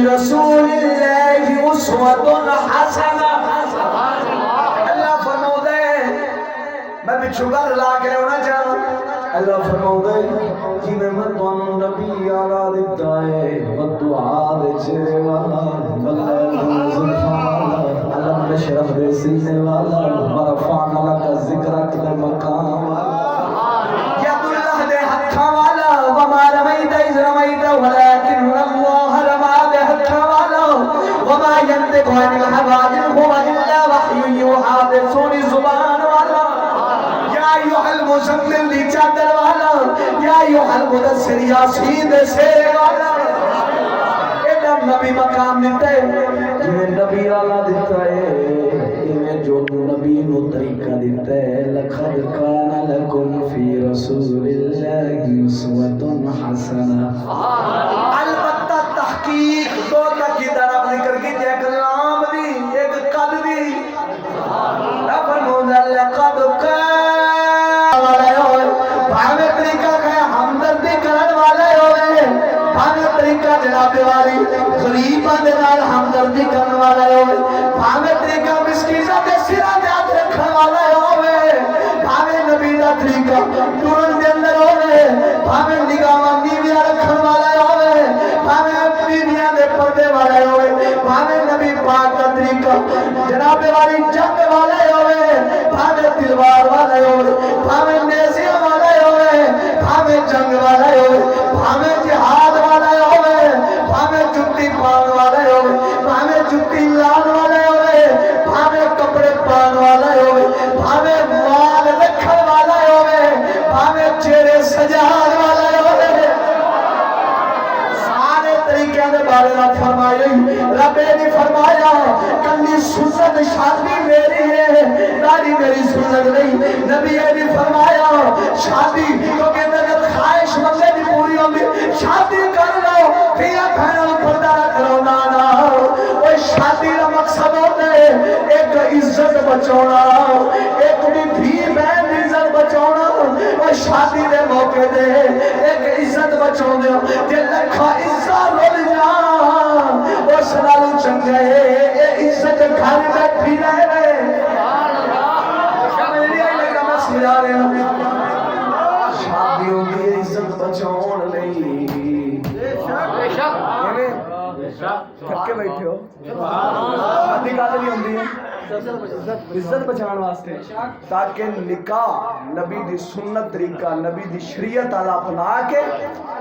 رسول الله اسوة حسنة اللہ فرماؤندا ہے میں پچھو گھر لا کے ہونا چاہتا اللہ فرماؤندا ہے کہ میں تانوں نبی آلا دیتا ہے بدعا دے چہرے والا بلغ زلفا علم نشرف دے سینے والا ورفعنا لک ذکرک دے مقام ید اللہ دے ہتھاں والا وما رمیت اذ رمیت ولكن اللہ رما دے ہتھاں والا وما ينطق عن الهوى ان هو الا وحی یوحى دے سونی زبان والا یا ایھا المزمل دی چادر والا یا ایھا المدثر یاسین دے سیر والا ایڈا نبی مقام دیتا ہے جنہیں نبی والا دیتا ہے جنہیں جو نبی نو طریقہ دیتا ہے لقد کان لکم فی رسول اللہ اسوۃ حسنہ البتہ تحقیق دو تک کی طرف ذکر کی ایک لام دی ایک قد دی فرماؤندا لقد کان بھاوے طریقہ کہ ہمدردی کرن والے ہوئے بھاوے طریقہ جناب والی غریباں دے نال ہمدردی کرن والا ہوئے بھاوے طریقہ مسکیناں دے سراں تے ہاتھ رکھن والا ہوئے بھاوے نبی دا طریقہ ٹرن دے اندر ہوئے بھاوے نگاہاں نیویاں رکھن والا ہوئے بھاوے بیویاں دے پردے والا ہوئے بھاوے نبی پاک دا طریقہ جناب والی جنگ والا ہوئے بھاوے تلوار والا ہوئے بھاوے نیزیاں والا ہوئے بھاوے جنگ والا ہوئے بھاوے جہاد والا ہوئے بھاوے جتی پان والا ہوئے بھاوے جتی لان والا ہوئے بھاوے کپڑے پان والا ہوئے بھاوے مال رکھن والا ہوئے بھاوے چہرے سجان والا ہوئے بارے نہ فرمائی رب نے فرمایا کلی سنت شادی میری ہے داری میری سنت نہیں نبی نے فرمایا شادی کیونکہ میرے خواہش بندے دی پوری ہوگی شادی کر لو دھیاں بہنوں پردہ کرو نانا وہ شادی کا مقصد ہوتا ہے ایک عزت بچانا ایک بھی بہن کی عزت بچانا وہ شادی دے موقع دے ایک عزت بچاؤ کہ لکھا عزت رول جان اس نالوں چنگا ہے یہ عزت گھر بیٹھی رہے میری آئی لگا میں سمجھا رہے ہیں شادیوں کی عزت بچاؤ لئی تھکے بیٹھے ہو شادی کا نہیں ہوندی ہے عزت بچان واسطے تاکہ نکاح نبی دی سنت طریقہ نبی دی شریعت والا اپنا کے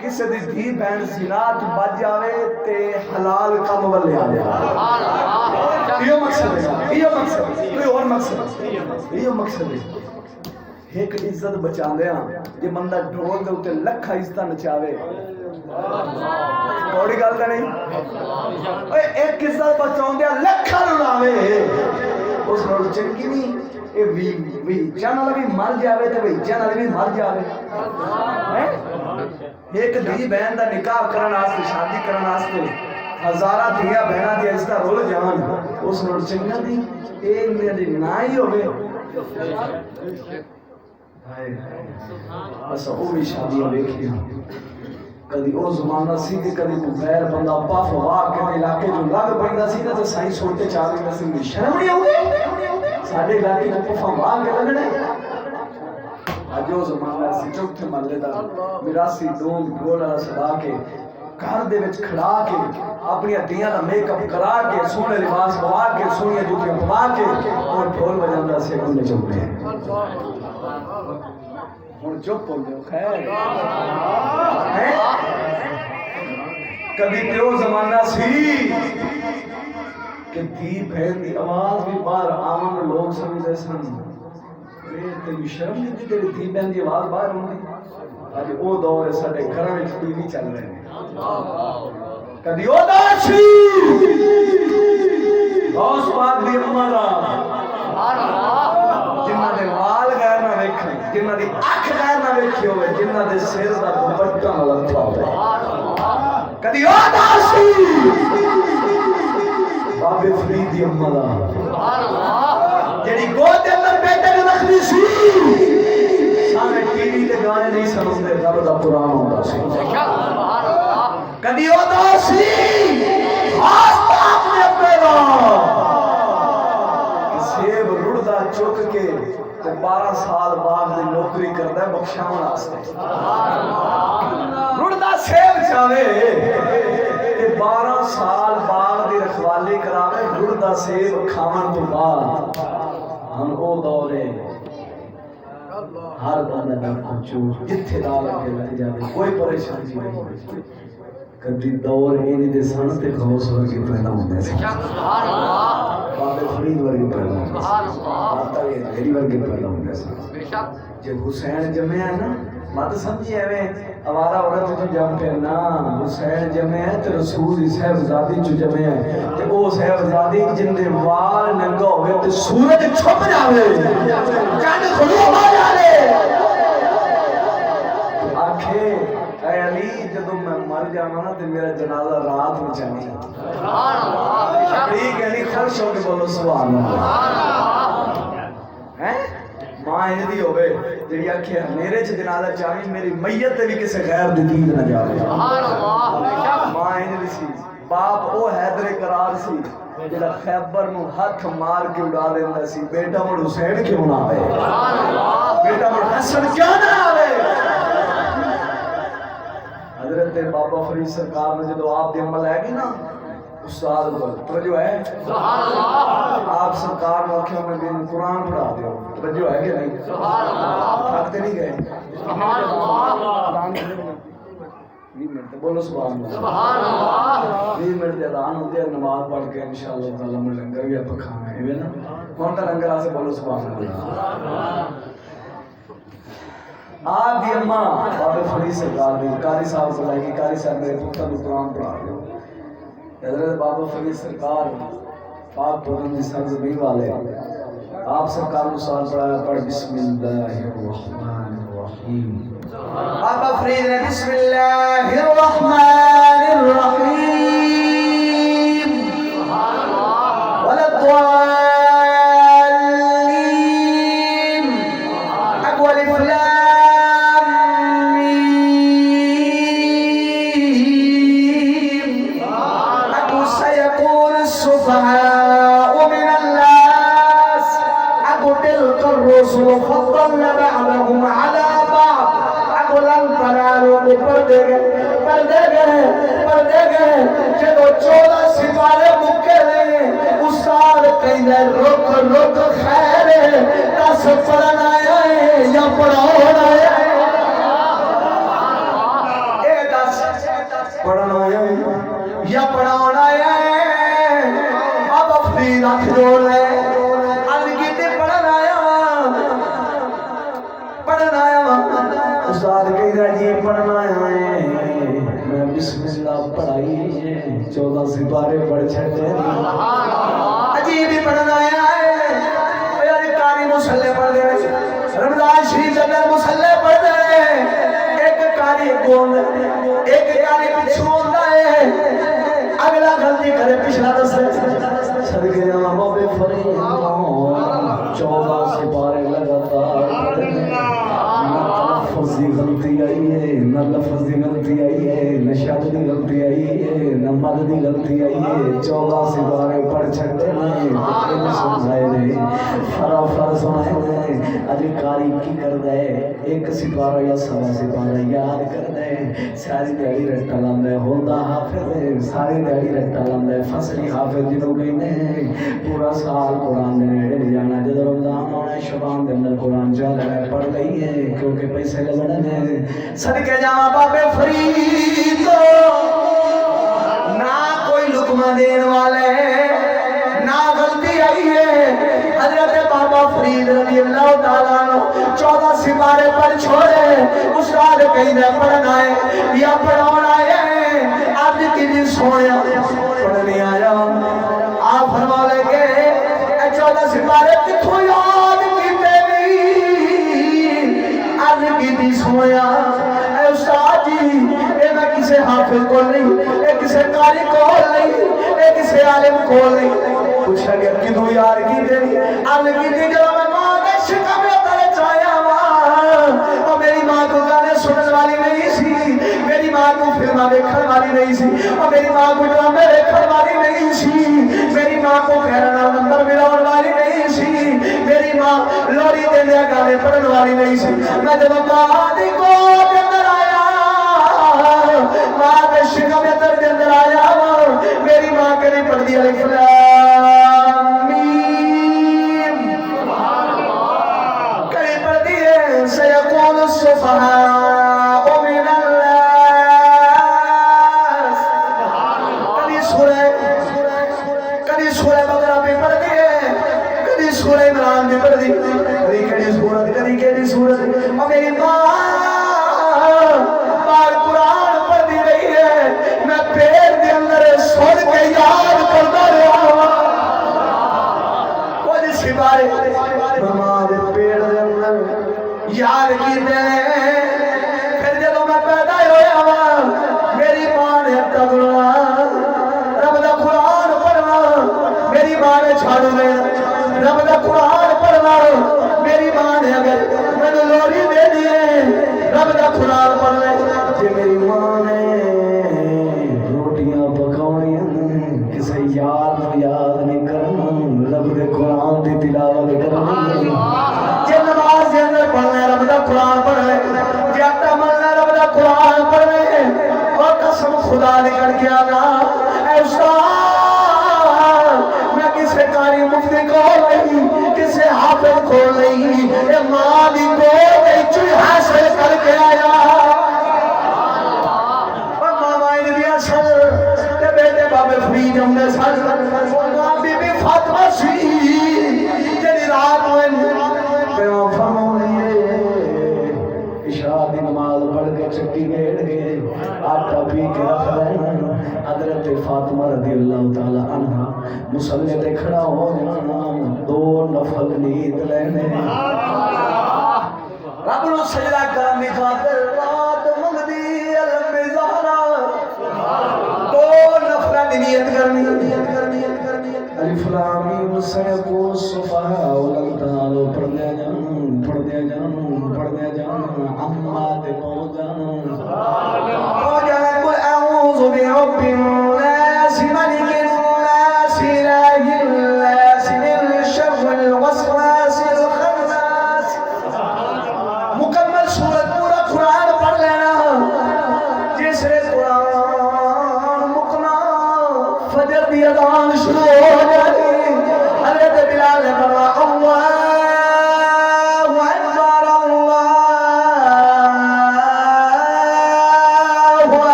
کسی دی دھی بہن زنا تو بچ جاوے تے حلال کام والے آ جائے یہ مقصد ہے یہ مقصد ہے کوئی اور مقصد ہے یہ مقصد ہے ایک عزت بچاندے ہاں یہ بندہ ڈھول دے اوتے لکھا عزت نچاوے بڑی گل تے نہیں ایک عزت بچاؤندے لکھا رلاوے اس نال چنگی نہیں اے وی چینل بھی مر جاوے تے وی چینل بھی مر جاوے ایک دھی بہن دا نکاح کرن واسطے شادی کرن واسطے ہزاراں دھیاں بہناں دی عزت رول جان اس نال چنگا نہیں اے میری نہ ہی ہوے اسا او بھی شادی ویکھی کدی او زمانہ سی تے کدی کو غیر بندہ پاف وا کے علاقے جو لگ پیندا سی تے سائیں سوچتے چار وی نسل دی شرم نہیں آوندی ساڈے علاقے میں پاف وا کے لگنے اج او زمانہ سی چوتھے محلے دا میراثی ڈونگ گھوڑا سدا کے گھر دے وچ کھڑا کے اپنی دیاں دا میک اپ کرا کے سونے لباس پوا کے سونی جوتیاں پوا کے اور ڈھول بجاندا سی اگوں چوکے ہن چپ ہو گئے خیر کبھی پیو زمانہ سی کہ دھی بہن دی آواز بھی باہر عام لوگ سمجھتے سن تیری شرم نہیں تھی تیری دھی بہن دی آواز باہر ہوندی اج او دور ہے ساڈے گھراں وچ ٹی وی چل رہے ہیں کبھی او دور سی غوث پاک دی امت جنہاں دے وال غیر نہ ویکھن جنہاں دی اکھ غیر نہ ویکھی ہوے جنہاں دے سر دا دوپٹہ نہ لٹھا ہوے کدی او داسی بابے فرید دی امت سبحان اللہ جڑی گود دے اندر بیٹے نوں رکھدی سی سامنے ٹی وی تے گانے نہیں سنتے رب دا قرآن ہوندا سی سبحان اللہ کدی او داسی خاص پاک نے اپنے سیب رڑدا چک کے تے 12 سال بعد دی نوکری کردا ہے بخشاون واسطے سبحان اللہ رڑدا سیب چاوے تے 12 سال بعد دی رکھوالی کراوے رڑدا سیب کھاون تو بعد ہن او دور ہے ہر بندہ نہ پہنچو جتھے دا لگ جاوے کوئی پریشانی نہیں کدی دور این دے سن تے غوث ورگے پیدا ہوندے سی سبحان اللہ بابے فرید ورگے پیدا ہوندے سبحان اللہ آتا ہے میری ورگے پیدا ہوندے سی بے شک جے حسین جمع ہے نا مت سمجھی ایویں اوارا عورت جو جم پہ نا حسین جمع ہے تے رسول صاحبزادی جو جمع ہے تے او صاحبزادی جن دے وال ننگا ہوئے تے سورج چھپ جاوے چاند کھلو ہو جاوے آنکھیں اے علی جدوں میں مر جاواں نا تے میرا جنازہ رات میں چاہیے سبحان اللہ ٹھیک ہے علی خوش ہو کے بولو سبحان اللہ ہیں ماں دی ہوے جڑی آکھے میرے چ جنازہ چاہیے میری میت تے بھی کسے غیر دی دید نہ جاوے سبحان اللہ ماں دی سی باپ او حیدر کرار سی جڑا خیبر نو ہاتھ مار کے اڑا دیندا سی بیٹا مڑ حسین کیوں نہ آوے سبحان اللہ بیٹا مڑ حسن کیوں نہ آوے حضرت بابا فرید سرکار نے جدو آپ دی عمل ہے گی نا استاد کو توجہ ہے سبحان اللہ آپ سرکار نے آخیا میں دن قرآن پڑھا دیو توجہ ہے کہ نہیں سبحان اللہ تھکتے نہیں گئے سبحان اللہ 20 منٹ بولو سبحان اللہ سبحان اللہ 20 منٹ دے اذان ہوندے نماز پڑھ کے انشاءاللہ تعالی میں لنگر بھی اپ کھانا ہے نا کون تا لنگر آسے بولو سبحان اللہ آپ دی اماں بابے فرید سرکار نے قاری صاحب کو لائے کہ قاری صاحب میرے پتر کو قرآن پڑھا دو حضرت بابا فرید سرکار پاک پرندی سرزمین والے آپ سرکار کو سال پڑھایا پڑھ بسم اللہ الرحمن الرحیم بابا فرید نے بسم اللہ الرحمن الرحیم والضالین اقوال فلام میم اقو سیقول السفہاء من الناس اقو تلک الرسل فضلنا بعضهم على بعض اقو لن تنالوا پردے گئے جدو 14 سپارے مکے لیں استاد کہیں رک خیر دس پڑھنا ہے یا پڑھانا ہے اے دس پڑھنا ہے یا پڑھانا ہے اب اپنی رکھ جوڑ لے انگیتے پڑھنا ہے استاد کہیں جی پڑھنا ہے میں بسم اللہ پڑھائی ہے 14 سپارے پڑھ چھڑے عجیب ہی پڑھنا ہے یار کاری مسلح پڑھ دے رمضان شریف اندر مسلح پڑھ دے ایک کاری گون ایک کاری پچھو ہوتا ہے اگلا غلطی کرے پچھلا دس صدقے جانا بابے فرید 14 سپارے لگاتار لفظ دی غلطی آئی ہے نہ لفظ دی غلطی آئی ہے نہ شد دی غلطی آئی ہے نہ مد دی غلطی آئی ہے 14 سپارے پڑھ چھڑے ہیں ان سمجھائے رہے فرا سنائے رہے علی کاری کی کر دے ایک سپارہ یا سوا سپارہ یاد کر دے ساری دیڑی رٹا لاندے ہوندہ حافظ ساری دیڑی رٹا لاندے فصلی حافظ جنہوں گئی نے پورا سال قرآن دے نیڑے لے جانا جب رمضان ہونا شبان دے اندر قرآن جا رہا ہے پڑھ گئی ہے کیونکہ پیسے لگنے صدقے جاواں بابے فرید نہ کوئی لقمہ دین والے نہ غلطی آئی ہے حضرت بابا فرید رضی اللہ تعالیٰ عنہ 14 سپارے پر چھوڑے استاد کہیں دے پڑھنا ہے یا پڑھانا ہے آج کی بھی سویا پڑھنے آیا آپ فرما لے گے 14 سپارے کتھوں یاد کی تیری آج کی بھی سویا اے استاد جی اے میں کسے حافظ کو نہیں اے کسے قاری کو نہیں اے کسے عالم کو نہیں پوچھا گیا کدو یار کی تیری آج کی بھی جو میں ماں دے شکا میں تارے چاہیا اور میری ماں کو گانے سنن والی نہیں سی میری ماں کو فلمہ دیکھن والی نہیں سی اور میری ماں کو ڈرامے دیکھن والی نہیں سی میری ماں کو خیرانہ نمبر ملاؤن والی نہیں سی میری ماں لوری دینے گانے پڑھن والی نہیں سی میں جب ماں دی کو دے اندر آیا ماں دے شکا میں دے اندر آیا میری ماں کے نہیں پڑھ دی الف لام میم کڑی پڑھ دی ہے سیقول السفہاء من الناس کدی سورہ بقرہ بھی پڑھ دی ہے کدی سورہ عمران بھی پڑھ دی کدی کیڑی سورت کدی کیڑی سورت اور میری ماں بار قرآن پڑھ دی رہی ہے میں پیر دے اندر سن کے یاد کرتا رہا کچھ سپارے ماں دے پیر دے اندر یاد کی دے پھر جب میں پیدا ہویا میری ماں نے تگڑا رب دا قرآن پڑھنا میری ماں نے چھاڑو دے رب دا قرآن پڑھنا میری ماں نے اگر میں نے لوری دے دیئے رب دا قرآن پڑھنے جی میری ماں نے روٹیاں پکاؤنیاں کسے یاد نہیں کرنا رب دے قرآن دی تلاوت کرنا جی نماز دے اندر پڑھنا رب دا قرآن پڑھنے جی آتا ملنا رب دا قرآن پڑھنے اور قسم خدا نکل کے آنا اے استاد میں کسے قاری مفتی کو نہیں کسے حافظ کو نہیں اے ماں دی کو نہیں چوئی حاصل کر کے آیا اور ماما نے بھی اصل تے بیٹے بابے فرید ہم نے سال بی بی فاطمہ سی جنی رات میں پیوں فرمونی عشاء دی نماز پڑھ کے چکی گیڑ گئے آٹا پی کے رکھ رہے حضرت فاطمہ رضی اللہ تعالی عنہ مصلی تے کھڑا ہو جانا 2 نفل نیند لینے رب نو سجدہ کرن دی خاطر رات منگدی علم زہرا 2 نفل دی نیت کرنی الف لام میم سیقو الصفہاء والابطال پڑھدے جان اما تے ہو جان قل اعوذ برب الناس ملک الناس اله الناس من شر الوسواس الخناس مکمل سورت پورا قرآن پڑھ لینا جس نے قرآن مکنا فجر دی اذان شروع ہو جاتی حضرت بلال نے فرمایا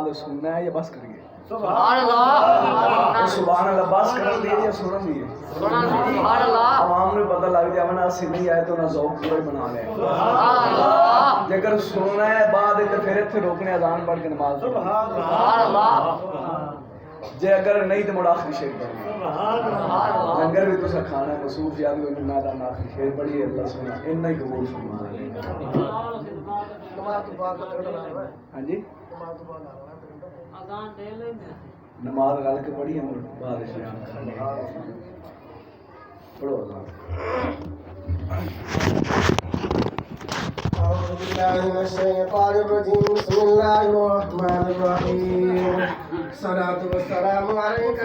اللہ سننا ہے یا بس کریے سبحان اللہ سبحان اللہ بس کر دیے یا سنن دیے سبحان اللہ عوام نے پتہ لگ جائے ورنہ اسی نہیں آئے تو نہ ذوق کوئی بنا لے سبحان اللہ جے سننا ہے بعد تے پھر ایتھے روکنے اذان پڑھ کے نماز سبحان اللہ جے اگر نہیں تو مڑ آخری شیر پڑھنی سبحان اللہ لنگر بھی تسا کھانا ہے مصروف یاد ہوئی میدان آخری شیر پڑھی ہے اللہ سنا انہا ہی قبول فرما لے ہاں جی نماز گل کے پڑھی ہم بعد بیان کریں گے پڑھو اعوذ باللہ من الشیطان الرجیم بسم اللہ الرحمن الرحیم الصلاۃ والسلام علیک